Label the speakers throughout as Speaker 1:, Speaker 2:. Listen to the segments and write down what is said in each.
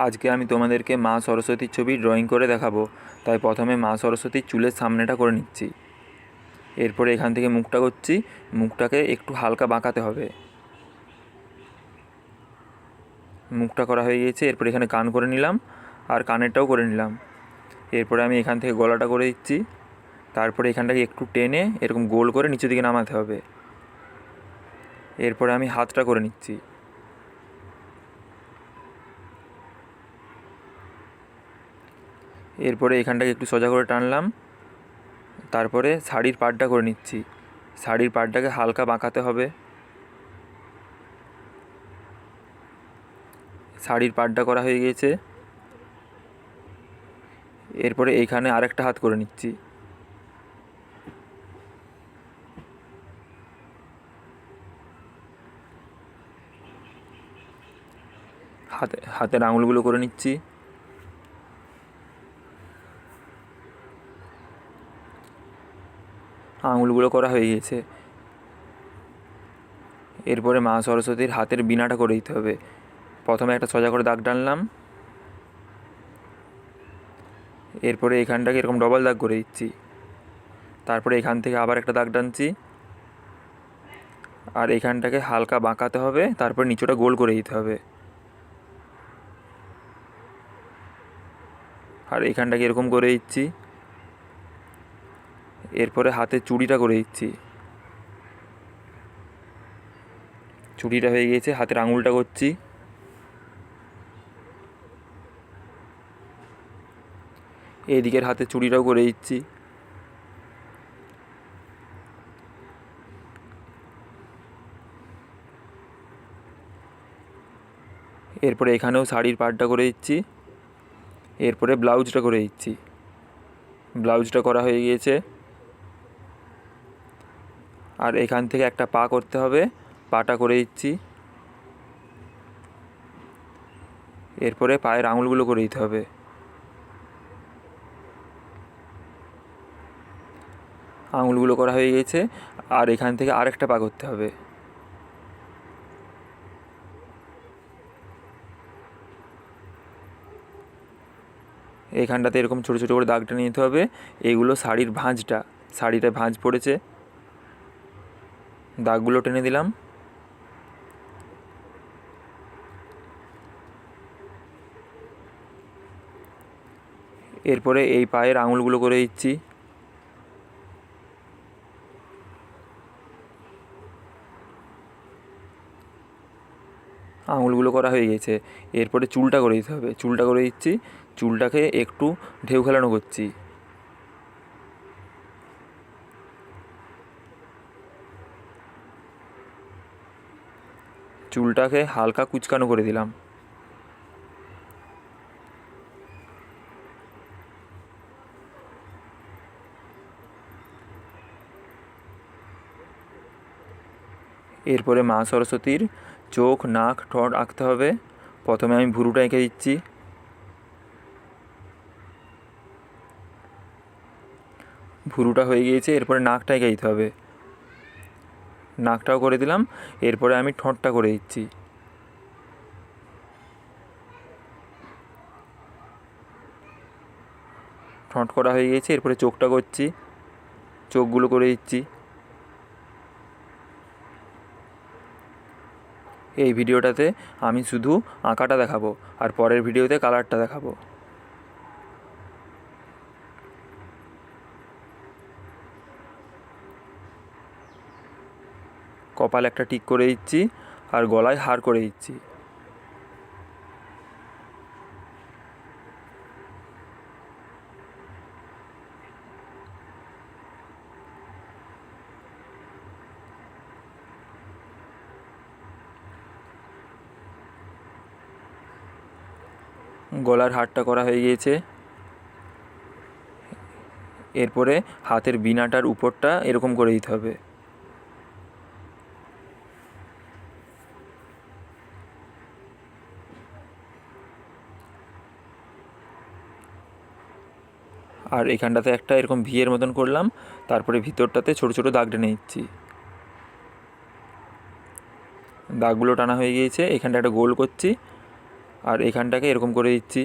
Speaker 1: আজকে আমি তোমাদেরকে মা সরস্বতীর ছবি ড্রয়িং করে দেখাবো। তাই প্রথমে মা সরস্বতীর চুলের সামনেটা করে নিচ্ছি। এরপরে এখান থেকে মুখটা করছি, মুখটাকে একটু হালকা বাঁকাতে হবে। মুখটা করা হয়ে গিয়েছে। এরপরে এখানে কান করে নিলাম আর কানেরটাও করে নিলাম। এরপরে আমি এখান থেকে গলাটা করে দিচ্ছি। তারপরে এখানটাকে একটু টেনে এরকম গোল করে নিচের দিকে নামাতে হবে। এরপরে আমি হাতটা করে নিচ্ছি। এরপরে এখানটাকে একটু সোজা করে টানলাম। তারপরে শাড়ির পাড়টা করে নিচ্ছি। শাড়ির পাড়টাকে হালকা বাঁকাতে হবে। শাড়ির পাড়টা করা হয়ে গিয়েছে। এরপরে এইখানে আরেকটা হাত করে নিচ্ছি। হাতের আঙুলগুলো করে নিচ্ছি। আঙুলগুলো করা হয়ে গিয়েছে। এরপরে মা সরস্বতীর হাতের বীণাটা করে দিতে হবে। প্রথমে একটা সোজা করে দাগ টানলাম। এরপরে এখানটাকে এরকম ডবল দাগ করে দিচ্ছি। তারপরে এখান থেকে আবার একটা দাগ টানছি আর এখানটাকে হালকা বাঁকাতে হবে। তারপর নিচটা গোল করে দিতে হবে আর এখানটাকে এরকম করে দিচ্ছি। এরপরে হাতে চুড়িটা করে দিচ্ছি। চুড়িটা হয়ে গিয়েছে। হাতের আঙুলটা করছি। এদিকের হাতে চুড়িটাও করে দিচ্ছি। এরপরে এখানেও শাড়ির পাড়টা করে দিচ্ছি। এরপরে ব্লাউজটা করে দিচ্ছি। ব্লাউজটা করা হয়ে গিয়েছে। আর এখান থেকে একটা পা করতে হবে, পাটা করে দিচ্ছি। এরপরে পায়ের আঙুলগুলো করে দিতে হবে। আঙুলগুলো করা হয়ে গিয়েছে। আর এখান থেকে আরেকটা পা করতে হবে। এইখানটাতে এরকম ছোটো ছোটো করে দাগটা নিতে হবে। এইগুলো শাড়ির ভাঁজটা, শাড়িটা ভাঁজ পড়েছে, দাগগুলো টেনে দিলাম। এরপরে এই পায়ের আঙুলগুলো করে দিচ্ছি। আঙুলগুলো করা হয়ে গেছে। এরপরে চুলটা করে দিতে হবে। চুলটা করে দিচ্ছি। চুলটাকে একটু ঢেউ খেলানো করছি। চুলটাকে হালকা কুচকানো করে দিলাম। এরপরে মা সরস্বতীর চোখ, নাক, ঠোঁট আঁকতে হবে। প্রথমে আমি ভুরুটা এঁকে দিচ্ছি। ভুরুটা হয়ে গিয়েছে। এরপরে নাকটা এঁকে দিতে হবে। নাকটাও করে দিলাম। এরপরে আমি ঠোঁটটা করে দিচ্ছি। ঠোঁট করা হয়ে গিয়েছে। এরপরে চোখটা করছি। চোখগুলো করে দিচ্ছি। এই ভিডিওটাতে আমি শুধু আঁকাটা দেখাবো আর পরের ভিডিওতে কালারটা দেখাবো। কপালে একটা টিক করে দিচ্ছি আর গলায় হার করে দিচ্ছি। গলার হারটা করা হয়ে গিয়েছে। এরপরে হাতের বীণাটার উপরটা এরকম করে দিতে হবে। আর এখানটাতে একটা এরকম ভিয়ের মতন করলাম। তারপরে ভিতরটাতে ছোটো ছোটো দাগ টেনে নিচ্ছি। দাগগুলো টানা হয়ে গিয়েছে। এখানটা একটা গোল করছি আর এখানটাকে এরকম করে দিচ্ছি।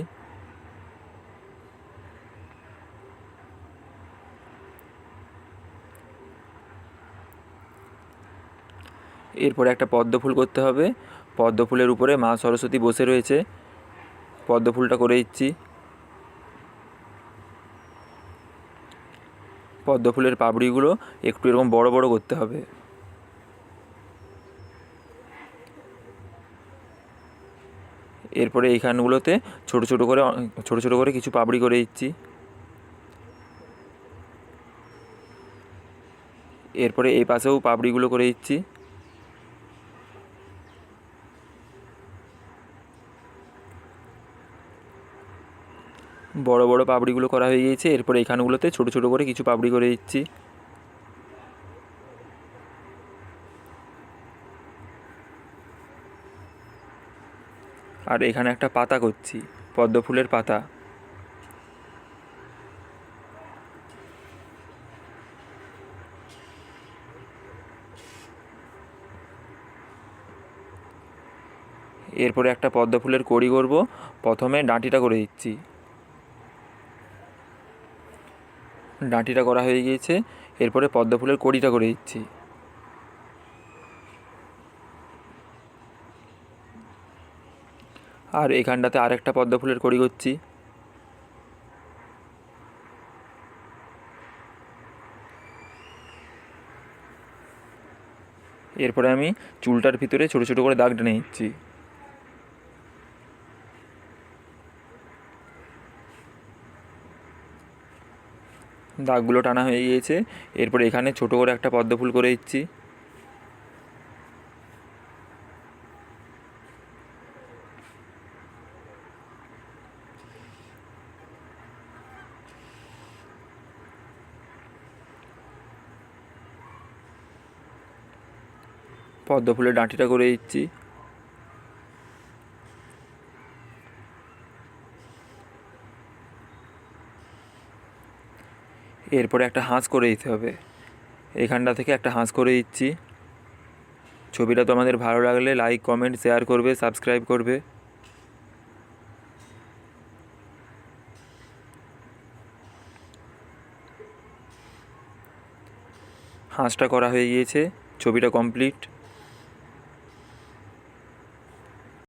Speaker 1: এরপরে একটা পদ্ম ফুল করতে হবে। পদ্ম ফুলের উপরে মা সরস্বতী বসে রয়েছে, পদ্ম ফুলটা করে দিচ্ছি। পদ্ম ফুলের পাপড়িগুলো একটু এরকম বড় বড় করতে হবে। এরপরে এইখানগুলোতে ছোট ছোট করে কিছু পাপড়ি করে দিচ্ছি। এরপরে এই পাশেও পাপড়িগুলো করে দিচ্ছি। বড় বড় পাপড়িগুলো করা হয়ে গিয়েছে। এরপরে এইখানগুলোতে ছোট ছোট করে কিছু পাপড়ি করে দিচ্ছি। আর এখানে একটা পাতা করছি, পদ্ম ফুলের পাতা। এরপরে একটা পদ্ম ফুলের কড়ি করব। প্রথমে ডাঁটিটা করে দিচ্ছি। ডাঁটিটা করা হয়ে গিয়েছে। এরপরে পদ্ম ফুলের কড়িটা করে দিচ্ছি। আর এখানটাতে আরেকটা পদ্ম ফুলের কড়ি করছি। এরপরে আমি চুলটার ভিতরে ছোট ছোট করে দাগ টেনে নিচ্ছি। দাগগুলো টানা হয়ে গিয়েছে। এরপরে এখানে ছোট করে একটা পদ্ম ফুল করে দিচ্ছি। পদ্ম ফুলের ডাঁটিটা করে দিচ্ছি। এরপরে একটা হাঁস করে দিতে হবে। এখানটা থেকে একটা হাঁস করে দিচ্ছি। ছবিটা তোমাদের ভালো লাগলে লাইক, কমেন্ট, শেয়ার করবে, সাবস্ক্রাইব করবে। হাঁসটা করা হয়ে গিয়েছে, ছবিটা কমপ্লিট।